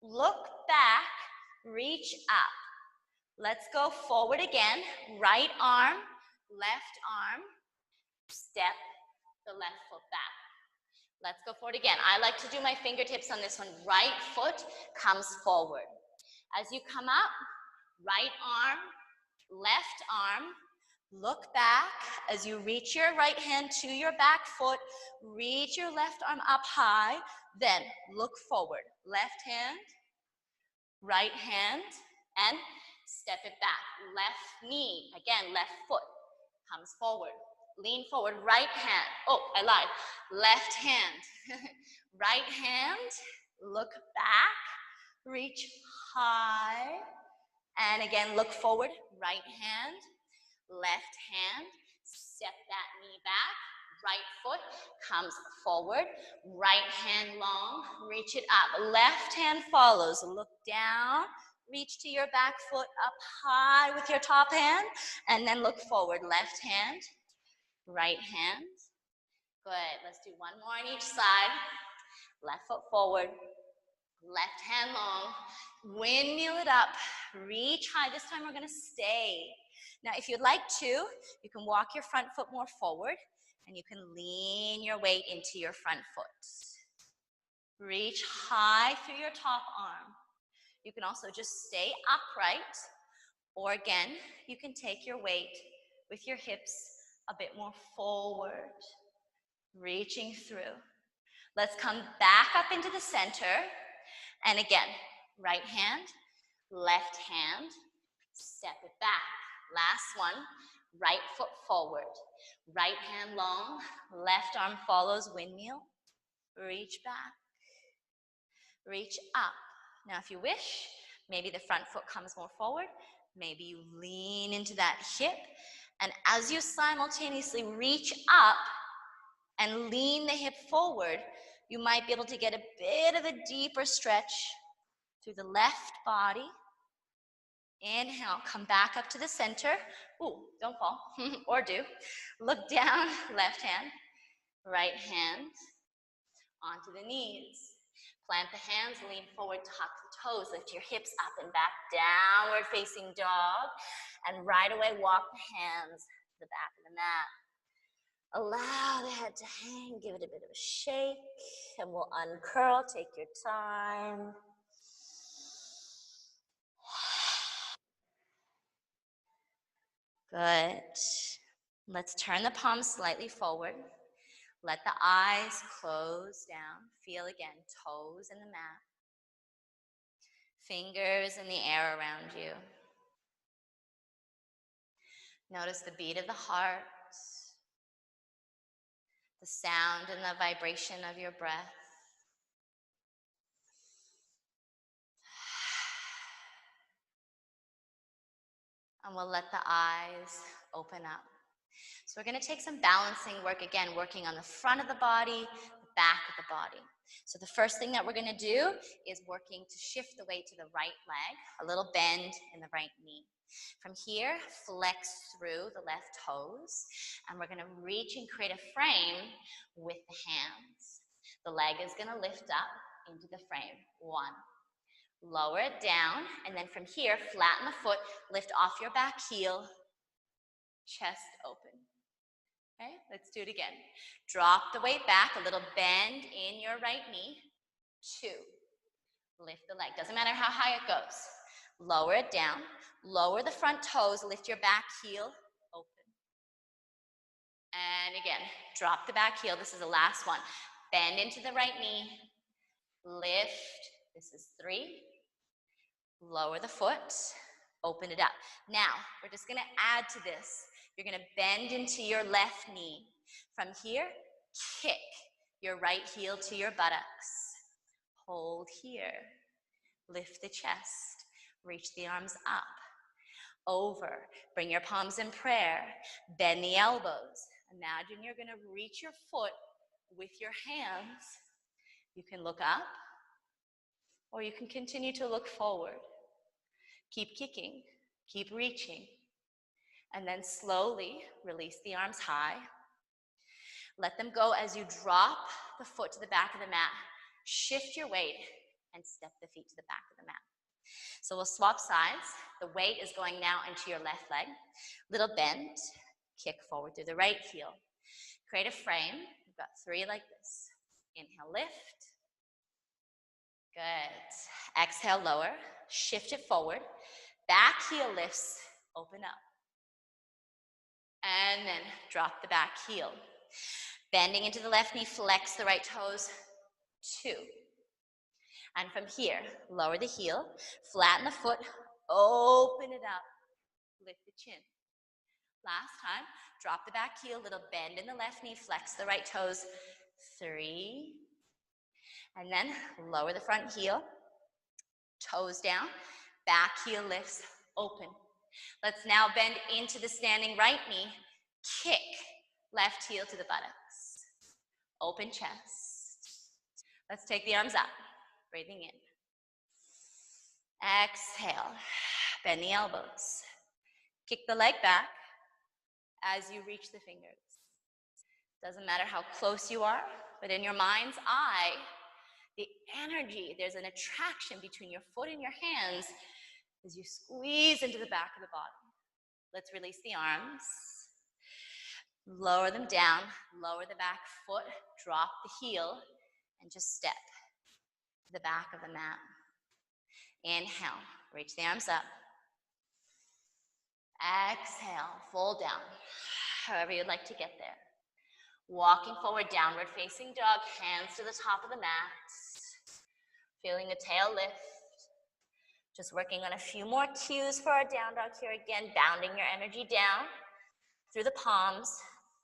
look back, reach up. Let's go forward again. Right arm, left arm, step the left foot back. Let's go forward again. I like to do my fingertips on this one. Right foot comes forward. As you come up, right arm, left arm, look back. As you reach your right hand to your back foot, reach your left arm up high, then look forward. Left hand, right hand, and step it back. Left knee, again, left foot comes forward. Lean forward, right hand. Oh, I lied. Left hand. Right hand, look back, reach high, and again, look forward. Right hand, left hand, step that knee back. Right foot comes forward. Right hand long, reach it up. Left hand follows. Look down, reach to your back foot up high with your top hand, and then look forward. Left hand, right hand. Good. Let's do 1 more on each side. Left foot forward. Left hand long. Windmill it up. Reach high. This time we're going to stay. Now, if you'd like to, you can walk your front foot more forward, and you can lean your weight into your front foot. Reach high through your top arm. You can also just stay upright, or again, you can take your weight with your hips a bit more forward, reaching through. Let's come back up into the center. And again, right hand, left hand, step it back. Last one, right foot forward. Right hand long, left arm follows windmill. Reach back, reach up. Now if you wish, maybe the front foot comes more forward. Maybe you lean into that hip. And as you simultaneously reach up and lean the hip forward, you might be able to get a bit of a deeper stretch through the left body. Inhale, come back up to the center. Ooh, don't fall, or do. Look down, left hand, right hand, onto the knees. Plant the hands, lean forward, tuck the toes, lift your hips up and back, downward facing dog, and right away walk the hands to the back of the mat. Allow the head to hang, give it a bit of a shake, and we'll uncurl, take your time. Good. Let's turn the palms slightly forward. Let the eyes close down. Feel again, toes in the mat. Fingers in the air around you. Notice the beat of the heart, the sound and the vibration of your breath. And we'll let the eyes open up. So we're going to take some balancing work, again, working on the front of the body, the back of the body. So the first thing that we're going to do is working to shift the weight to the right leg, a little bend in the right knee. From here, flex through the left toes, and we're going to reach and create a frame with the hands. The leg is going to lift up into the frame. 1. Lower it down, and then from here, flatten the foot, lift off your back heel, chest open. Okay, let's do it again. Drop the weight back, a little bend in your right knee. 2. Lift the leg. Doesn't matter how high it goes. Lower it down. Lower the front toes. Lift your back heel. Open. And again, drop the back heel. This is the last one. Bend into the right knee. Lift. This is 3. Lower the foot. Open it up. Now, we're just going to add to this. You're going to bend into your left knee. From here, kick your right heel to your buttocks. Hold here. Lift the chest. Reach the arms up. Over. Bring your palms in prayer. Bend the elbows. Imagine you're going to reach your foot with your hands. You can look up, or you can continue to look forward. Keep kicking. Keep reaching. And then slowly release the arms high. Let them go as you drop the foot to the back of the mat. Shift your weight and step the feet to the back of the mat. So we'll swap sides. The weight is going now into your left leg. Little bend. Kick forward through the right heel. Create a frame. We've got 3 like this. Inhale, lift. Good. Exhale, lower. Shift it forward. Back heel lifts. Open up. And then drop the back heel. Bending into the left knee, flex the right toes. 2. And from here, lower the heel, flatten the foot, open it up, lift the chin. Last time, drop the back heel, little bend in the left knee, flex the right toes. 3. And then lower the front heel, toes down, back heel lifts, open. Let's now bend into the standing right knee, kick left heel to the buttocks, open chest. Let's take the arms up, breathing in. Exhale, bend the elbows. Kick the leg back as you reach the fingers. Doesn't matter how close you are, but in your mind's eye, the energy, there's an attraction between your foot and your hands as you squeeze into the back of the body. Let's release the arms. Lower them down, lower the back foot, drop the heel, and just step to the back of the mat. Inhale, reach the arms up. Exhale, fold down, however you'd like to get there. Walking forward, downward facing dog, hands to the top of the mat. Feeling the tail lift. Just working on a few more cues for our down dog here. Again, bounding your energy down through the palms.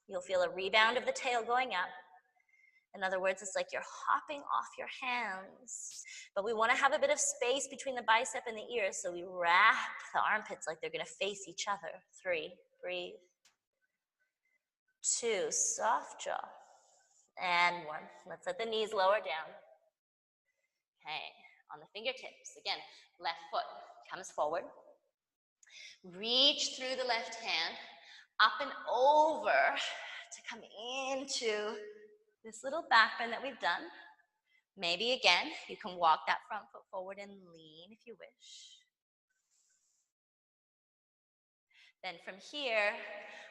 You'll feel a rebound of the tail going up. In other words, it's like you're hopping off your hands. But we want to have a bit of space between the bicep and the ear, so we wrap the armpits like they're going to face each other. 3, breathe. 2, soft jaw. And 1, let's let the knees lower down. Okay, on the fingertips. Again, left foot comes forward. Reach through the left hand, up and over to come into this little back bend that we've done. Maybe again, you can walk that front foot forward and lean if you wish. Then from here,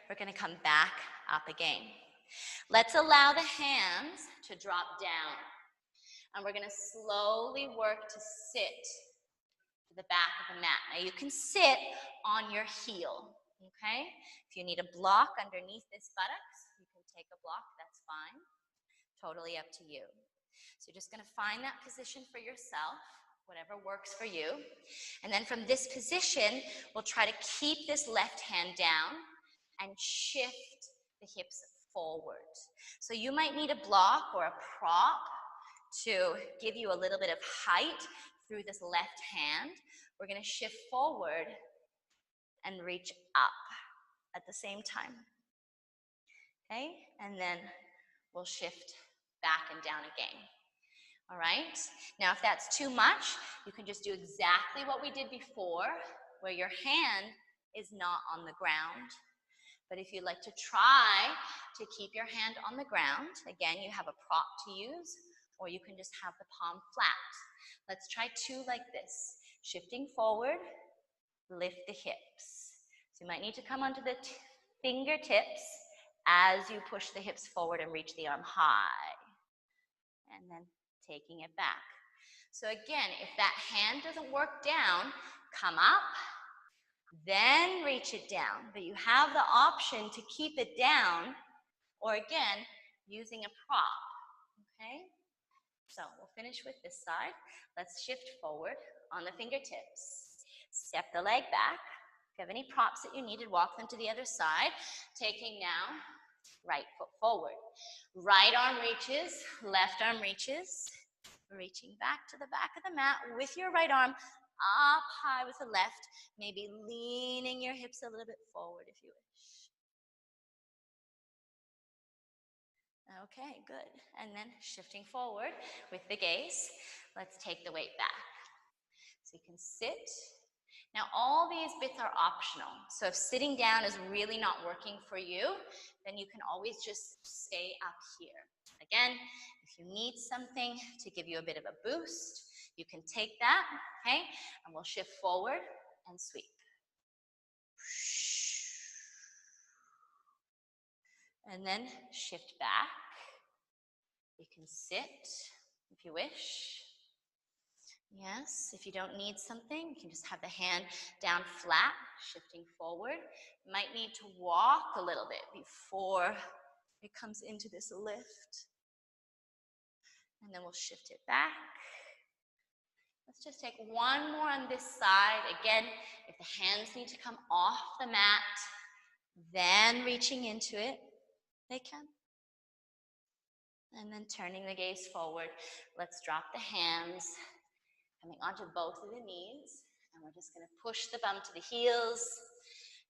we're going to come back up again. Let's allow the hands to drop down. And we're going to slowly work to sit to the back of the mat. Now you can sit on your heel, okay? If you need a block underneath this buttocks, you can take a block, that's fine. Totally up to you. So you're just going to find that position for yourself, whatever works for you. And then from this position, we'll try to keep this left hand down and shift the hips forward. So you might need a block or a prop to give you a little bit of height through this left hand. We're going to shift forward and reach up at the same time. Okay? And then we'll shift back and down again. All right? Now, if that's too much, you can just do exactly what we did before, where your hand is not on the ground. But if you'd like to try to keep your hand on the ground, again, you have a prop to use, or you can just have the palm flat. Let's try 2 like this. Shifting forward, lift the hips. So you might need to come onto the fingertips as you push the hips forward and reach the arm high. And then taking it back. So again, if that hand doesn't work down, come up, then reach it down. But you have the option to keep it down, or again, using a prop, okay? So we'll finish with this side. Let's shift forward on the fingertips. Step the leg back. If you have any props that you needed, walk them to the other side. Taking now, right foot forward. Right arm reaches, left arm reaches. Reaching back to the back of the mat with your right arm up high with the left. Maybe leaning your hips a little bit forward if you wish. Okay, good. And then shifting forward with the gaze, let's take the weight back. So you can sit. Now all these bits are optional. So if sitting down is really not working for you, then you can always just stay up here. Again, if you need something to give you a bit of a boost, you can take that, okay? And we'll shift forward and sweep. And then shift back. You can sit if you wish. Yes, if you don't need something, you can just have the hand down flat, shifting forward. You might need to walk a little bit before it comes into this lift. And then we'll shift it back. Let's just take one more on this side. Again, if the hands need to come off the mat, then reaching into it, they can. And then turning the gaze forward. Let's drop the hands, coming onto both of the knees. And we're just going to push the bum to the heels.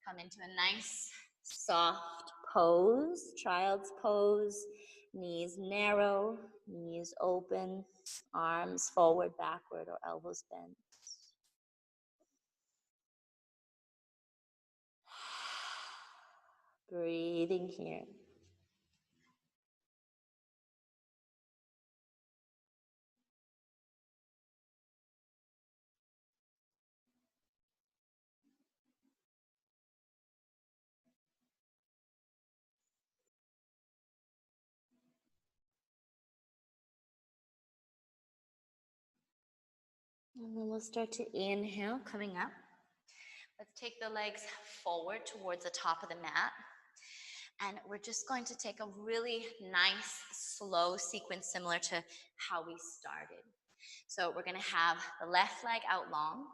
Come into a nice, soft pose, child's pose. Knees narrow, knees open, arms forward, backward, or elbows bent. Breathing here. And then we'll start to inhale, coming up. Let's take the legs forward towards the top of the mat. And we're just going to take a really nice, slow sequence similar to how we started. So we're going to have the left leg out long,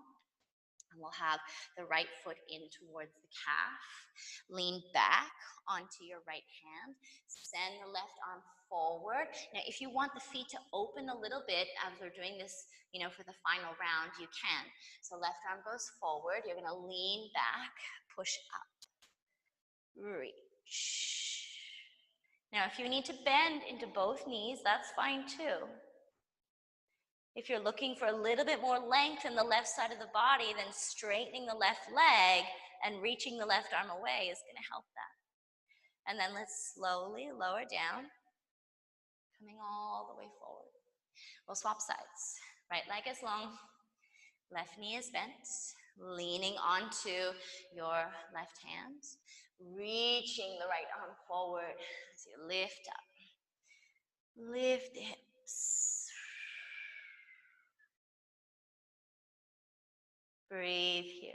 and we'll have the right foot in towards the calf. Lean back onto your right hand. Send the left arm forward. Now, if you want the feet to open a little bit as we're doing this, for the final round, you can. So left arm goes forward. You're going to lean back, push up, reach. Now, if you need to bend into both knees, that's fine too. If you're looking for a little bit more length in the left side of the body, then straightening the left leg and reaching the left arm away is going to help that. And then let's slowly lower down, coming all the way forward. We'll swap sides. Right leg is long, left knee is bent, leaning onto your left hand, reaching the right arm forward as you lift up. Lift the hips. Breathe here.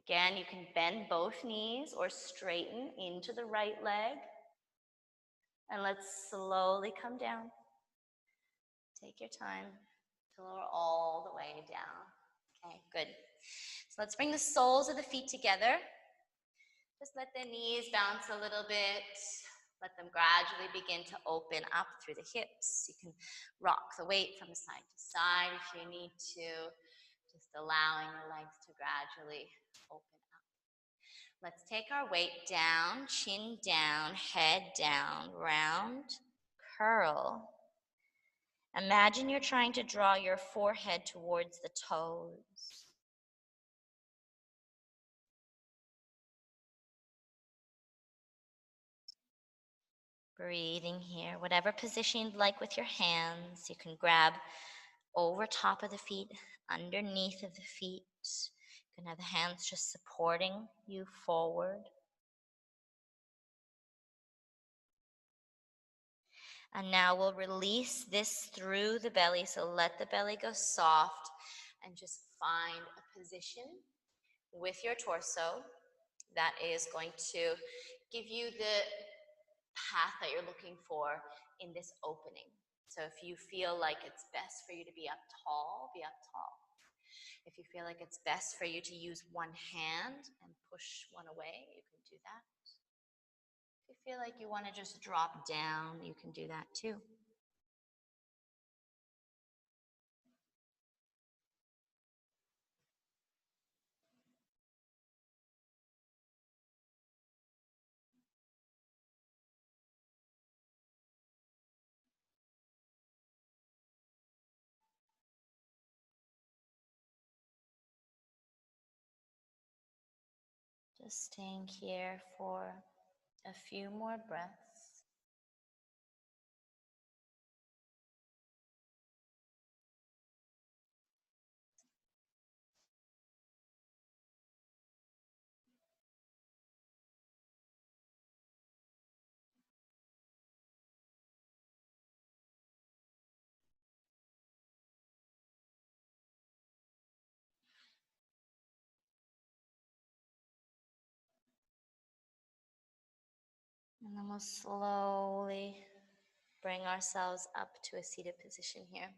Again, you can bend both knees or straighten into the right leg. And let's slowly come down. Take your time to lower all the way down. Okay, good. So let's bring the soles of the feet together. Just let the knees bounce a little bit. Let them gradually begin to open up through the hips. You can rock the weight from side to side if you need to. Just allowing the legs to gradually open up. Let's take our weight down, chin down, head down, round, curl. Imagine you're trying to draw your forehead towards the toes. Breathing here, whatever position you'd like with your hands. You can grab over top of the feet, underneath of the feet. You can have the hands just supporting you forward. And now we'll release this through the belly. So let the belly go soft and just find a position with your torso that is going to give you the path that you're looking for in this opening. So if you feel like it's best for you to be up tall, be up tall. If you feel like it's best for you to use one hand and push one away, you can do that. If you feel like you want to just drop down, you can do that too. Just staying here for a few more breaths. And then we'll slowly bring ourselves up to a seated position here.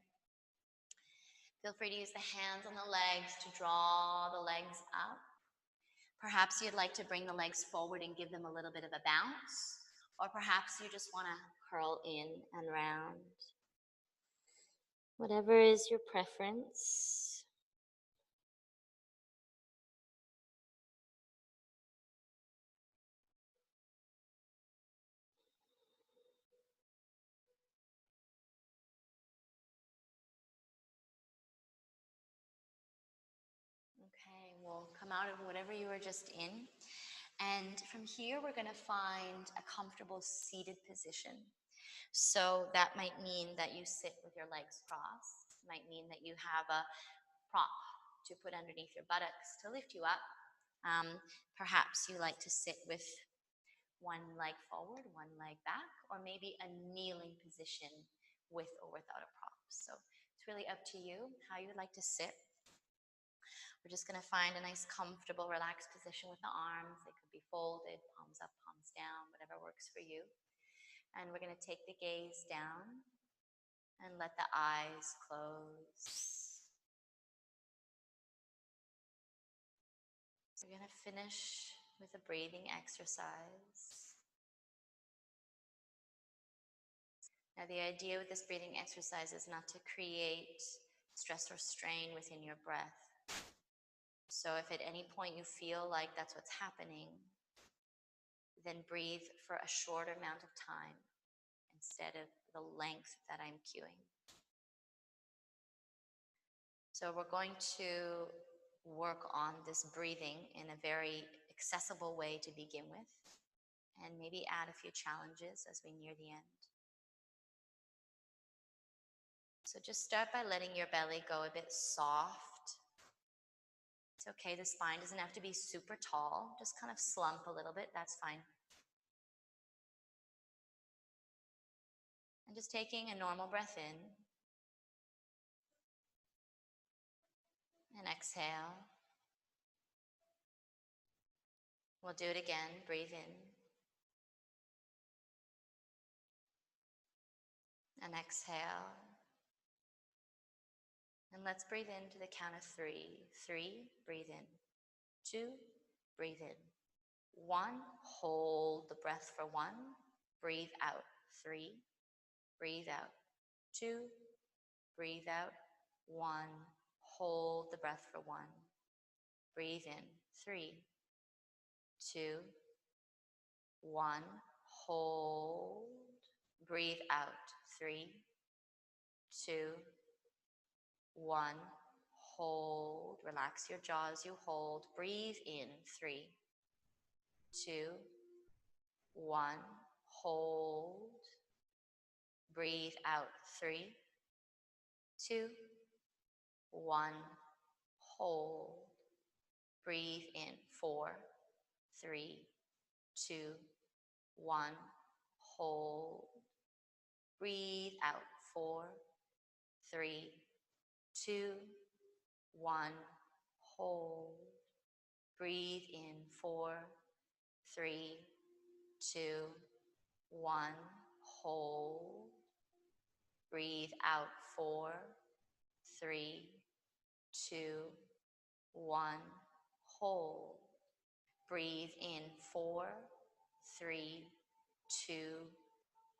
Feel free to use the hands on the legs to draw the legs up. Perhaps you'd like to bring the legs forward and give them a little bit of a bounce, or perhaps you just want to curl in and round. Whatever is your preference. Okay, we'll come out of whatever you were just in. And from here, we're going to find a comfortable seated position. So that might mean that you sit with your legs crossed. It might mean that you have a prop to put underneath your buttocks to lift you up. Perhaps you like to sit with one leg forward, one leg back, or maybe a kneeling position with or without a prop. So it's really up to you how you would like to sit. We're just going to find a nice, comfortable, relaxed position with the arms. They could be folded, palms up, palms down, whatever works for you. And we're going to take the gaze down and let the eyes close. We're going to finish with a breathing exercise. Now, the idea with this breathing exercise is not to create stress or strain within your breath. So if at any point you feel like that's what's happening, then breathe for a short amount of time instead of the length that I'm cueing. So we're going to work on this breathing in a very accessible way to begin with, and maybe add a few challenges as we near the end. So just start by letting your belly go a bit soft. It's okay, the spine doesn't have to be super tall, just kind of slump a little bit, that's fine. And just taking a normal breath in and exhale. We'll do it again, breathe in and exhale. And let's breathe in to the count of 3. 3, breathe in. 2, breathe in. 1, hold the breath for 1, breathe out. 3, breathe out. 2, breathe out. 1, hold the breath for 1, breathe in. 3, 2, 1, hold, breathe out. 3, 2, 1, hold, relax your jaws, you hold, breathe in. 3, 2, 1, hold, breathe out. 3, 2, 1, hold, breathe in. 4, 3, 2, 1, hold, breathe out. 4, 3, 2, 1, hold, breathe in. 4, 3, 2, 1, hold, breathe out. 4, 3, 2, 1, hold, breathe in. 4, 3, 2,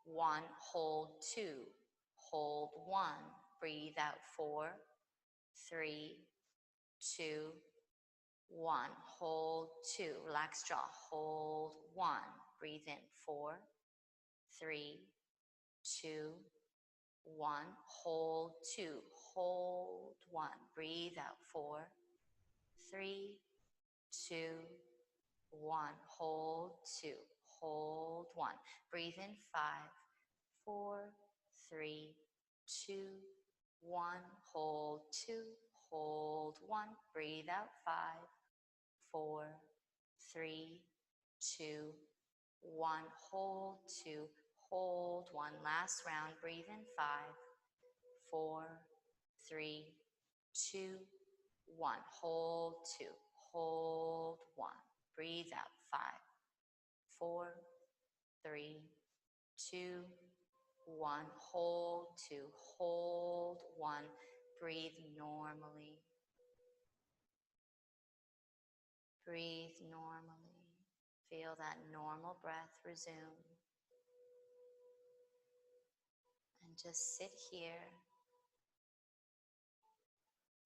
1, hold. 2, hold. 1, breathe out. 4, 3, 2, 1, hold. 2, relax jaw, hold. 1, breathe in. 4, 3, 2, 1, hold. 2, hold. 1, breathe out. 4, 3, 2, 1, hold. 2, hold. 1, breathe in. 5, 4, 3, 2, 1, hold. 2, hold. 1, breathe out. 5, 4, 3, 2, 1, hold. 2, hold. 1, last round, breathe in. 5, 4, 3, 2, 1, hold. 2, hold. 1, breathe out. 5, 4, 3, 2, 1, hold. 2, hold. 1, breathe normally. Breathe normally. Feel that normal breath resume. And just sit here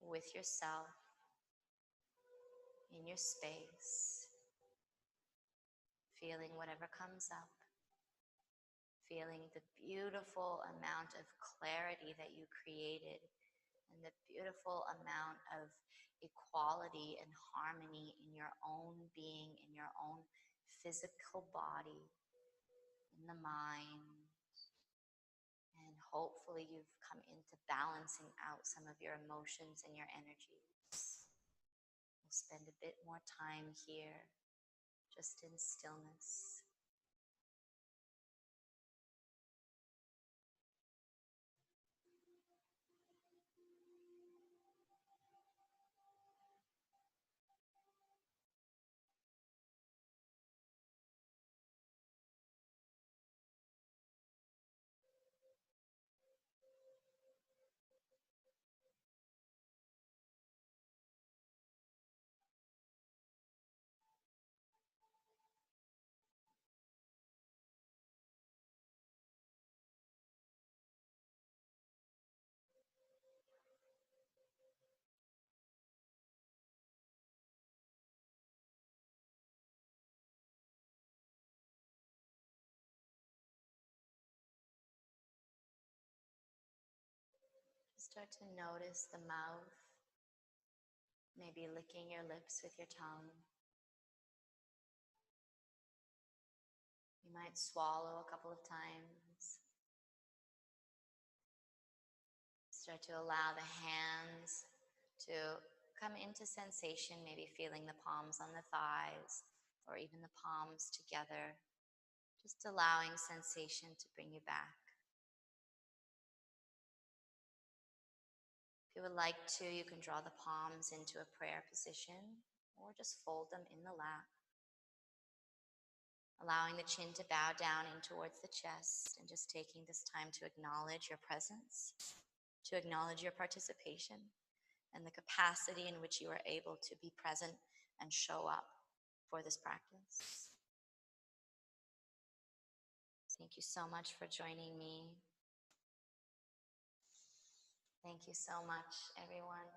with yourself in your space, feeling whatever comes up, feeling the beautiful amount of clarity that you created and the beautiful amount of equality and harmony in your own being, in your own physical body, in the mind. And hopefully you've come into balancing out some of your emotions and your energies. We'll spend a bit more time here, just in stillness. Start to notice the mouth, maybe licking your lips with your tongue. You might swallow a couple of times. Start to allow the hands to come into sensation, maybe feeling the palms on the thighs or even the palms together, just allowing sensation to bring you back. If you would like to, you can draw the palms into a prayer position or just fold them in the lap. Allowing the chin to bow down in towards the chest and just taking this time to acknowledge your presence, to acknowledge your participation and the capacity in which you are able to be present and show up for this practice. Thank you so much for joining me. Thank you so much, everyone.